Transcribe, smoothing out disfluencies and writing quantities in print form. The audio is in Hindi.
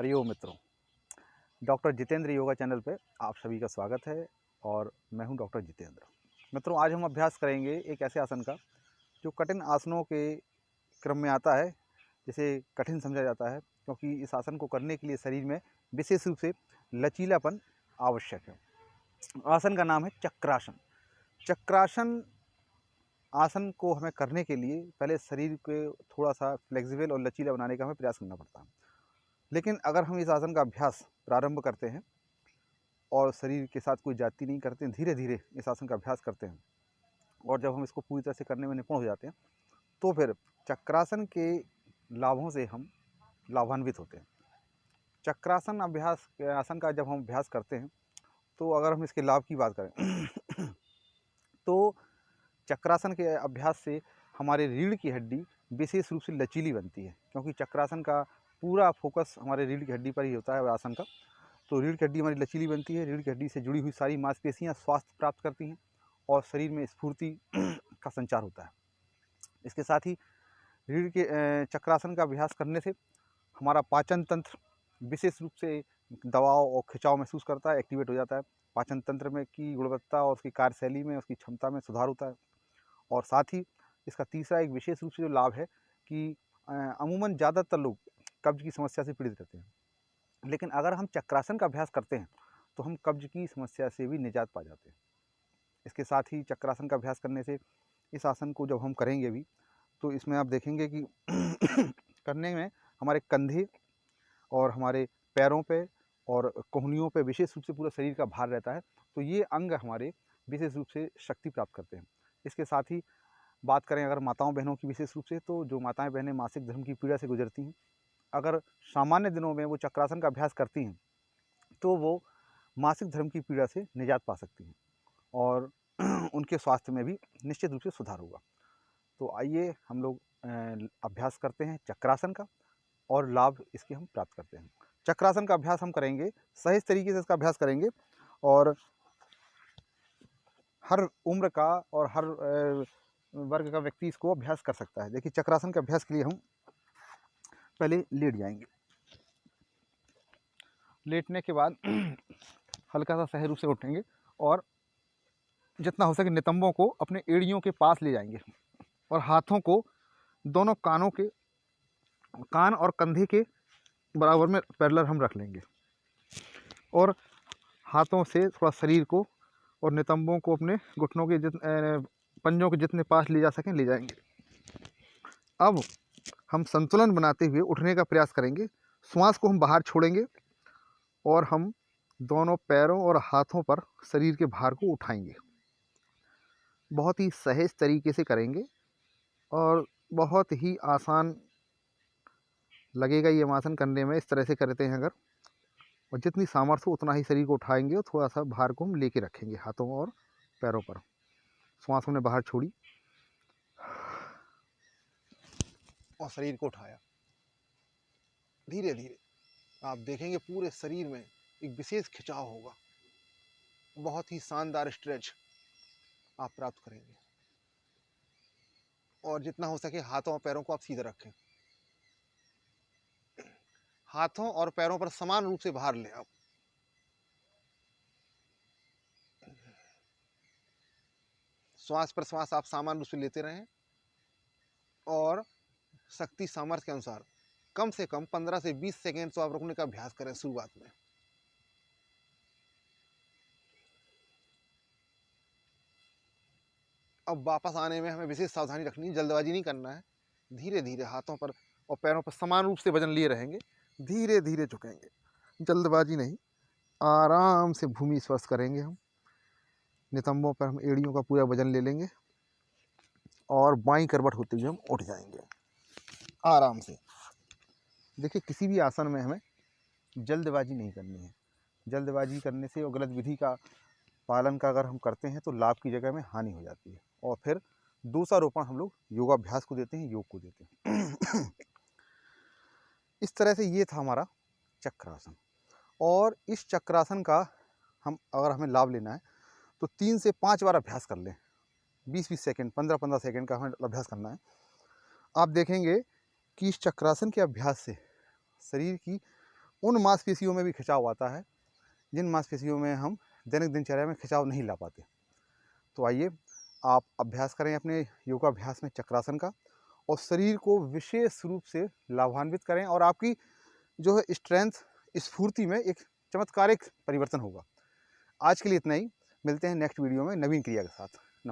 हरिओम मित्रों, डॉक्टर जितेंद्र योगा चैनल पे आप सभी का स्वागत है और मैं हूं डॉक्टर जितेंद्र। मित्रों, आज हम अभ्यास करेंगे एक ऐसे आसन का जो कठिन आसनों के क्रम में आता है। जिसे कठिन समझा जाता है क्योंकि इस आसन को करने के लिए शरीर में विशेष रूप से लचीलापन आवश्यक है। आसन का नाम है चक्रासन। चक्रासन आसन को हमें करने के लिए पहले शरीर को थोड़ा सा फ्लेक्सिबल और लचीला बनाने का हमें प्रयास करना पड़ता है। लेकिन अगर हम इस आसन का अभ्यास प्रारंभ करते हैं और शरीर के साथ कोई जाति नहीं करते हैं, धीरे धीरे इस आसन का अभ्यास करते हैं और जब हम इसको पूरी तरह से करने में निपुण हो जाते हैं तो फिर चक्रासन के लाभों से हम लाभान्वित होते हैं। चक्रासन आसन का जब हम अभ्यास करते हैं तो अगर हम इसके लाभ की बात करें तो चक्रासन के अभ्यास से हमारे रीढ़ की हड्डी विशेष रूप से लचीली बनती है, क्योंकि चक्रासन का पूरा फोकस हमारे रीढ़ की हड्डी पर ही होता है आसन का। तो रीढ़ की हड्डी हमारी लचीली बनती है, रीढ़ की हड्डी से जुड़ी हुई सारी मांसपेशियां स्वास्थ्य प्राप्त करती हैं और शरीर में स्फूर्ति का संचार होता है। इसके साथ ही रीढ़ के चक्रासन का अभ्यास करने से हमारा पाचन तंत्र विशेष रूप से दबाव और खिंचाव महसूस करता है, एक्टिवेट हो जाता है। पाचन तंत्र में की गुणवत्ता और उसकी कार्यशैली में, उसकी क्षमता में सुधार होता है। और साथ ही इसका तीसरा एक विशेष रूप से जो लाभ है कि अमूमन ज़्यादातर लोग कब्ज की समस्या से पीड़ित रहते हैं, लेकिन अगर हम चक्रासन का अभ्यास करते हैं तो हम कब्ज की समस्या से भी निजात पा जाते हैं। इसके साथ ही चक्रासन का अभ्यास करने से इस आसन को जब हम करेंगे भी तो इसमें आप देखेंगे कि करने में हमारे कंधे और हमारे पैरों पे और कोहनियों पे विशेष रूप से पूरा शरीर का भार रहता है, तो ये अंग हमारे विशेष रूप से शक्ति प्राप्त करते हैं। इसके साथ ही बात करें अगर माताओं बहनों की विशेष रूप से, तो जो माताएं बहनें मासिक धर्म की पीड़ा से गुजरती हैं, अगर सामान्य दिनों में वो चक्रासन का अभ्यास करती हैं तो वो मासिक धर्म की पीड़ा से निजात पा सकती हैं और उनके स्वास्थ्य में भी निश्चित रूप से सुधार होगा। तो आइए हम लोग अभ्यास करते हैं चक्रासन का और लाभ इसके हम प्राप्त करते हैं। चक्रासन का अभ्यास हम करेंगे, सही तरीके से इसका अभ्यास करेंगे और हर उम्र का और हर वर्ग का व्यक्ति इसको अभ्यास कर सकता है। देखिए, चक्रासन के अभ्यास के लिए हम पहले लेट जाएंगे। लेटने के बाद हल्का सा सही रूप से उठेंगे और जितना हो सके नितंबों को अपने एड़ियों के पास ले जाएंगे और हाथों को दोनों कान और कंधे के बराबर में पैरेलल हम रख लेंगे और हाथों से थोड़ा शरीर को और नितंबों को अपने घुटनों के पंजों के जितने पास ले जा सकें ले जाएंगे। अब हम संतुलन बनाते हुए उठने का प्रयास करेंगे। श्वास को हम बाहर छोड़ेंगे और हम दोनों पैरों और हाथों पर शरीर के भार को उठाएंगे। बहुत ही सहज तरीके से करेंगे और बहुत ही आसान लगेगा ये आसन करने में। इस तरह से करते हैं अगर, और जितनी सामर्थ्य हो उतना ही शरीर को उठाएंगे और थोड़ा सा भार को हम लेके रखेंगे हाथों और पैरों पर। श्वास हमने बाहर छोड़ी और शरीर को उठाया। धीरे धीरे आप देखेंगे पूरे शरीर में एक विशेष खिंचाव होगा, बहुत ही शानदार स्ट्रेच आप प्राप्त करेंगे। और जितना हो सके हाथों और पैरों को आप सीधे रखें, हाथों और पैरों पर समान रूप से भार लें आप। श्वास प्रश्वास आप सामान्य रूप से लेते रहें और शक्ति सामर्थ्य के अनुसार कम से कम 15 से 20 सेकेंड तो आप रुकने का अभ्यास करें शुरुआत में। अब वापस आने में हमें विशेष सावधानी रखनी है, जल्दबाजी नहीं करना है। धीरे धीरे हाथों पर और पैरों पर समान रूप से वजन लिए रहेंगे, धीरे धीरे झुकेंगे, जल्दबाजी नहीं, आराम से भूमि स्पर्श करेंगे। हम नितंबों पर हम एड़ियों का पूरा वजन ले लेंगे और बाईं करवट होते हुए हम उठ जाएंगे आराम से। देखिए, किसी भी आसन में हमें जल्दबाजी नहीं करनी है। जल्दबाजी करने से और गलत विधि का पालन का अगर हम करते हैं तो लाभ की जगह में हानि हो जाती है और फिर दोषारोपण हम लोग योगाभ्यास को देते हैं, योग को देते हैं। इस तरह से ये था हमारा चक्रासन। और इस चक्रासन का हम अगर हमें लाभ लेना है तो 3 से 5 बार अभ्यास कर लें। 20-20 सेकेंड, 15-15 सेकेंड का हमें अभ्यास करना है। आप देखेंगे कि इस चक्रासन के अभ्यास से शरीर की उन मांसपेशियों में भी खिंचाव आता है जिन मांसपेशियों में हम दैनिक दिनचर्या में खिंचाव नहीं ला पाते। तो आइए आप अभ्यास करें अपने योगाभ्यास में चक्रासन का, और शरीर को विशेष रूप से लाभान्वित करें, और आपकी जो है स्ट्रेंथ, स्फूर्ति में एक चमत्कारिक परिवर्तन होगा। आज के लिए इतना ही। मिलते हैं नेक्स्ट वीडियो में नवीन क्रिया के साथ।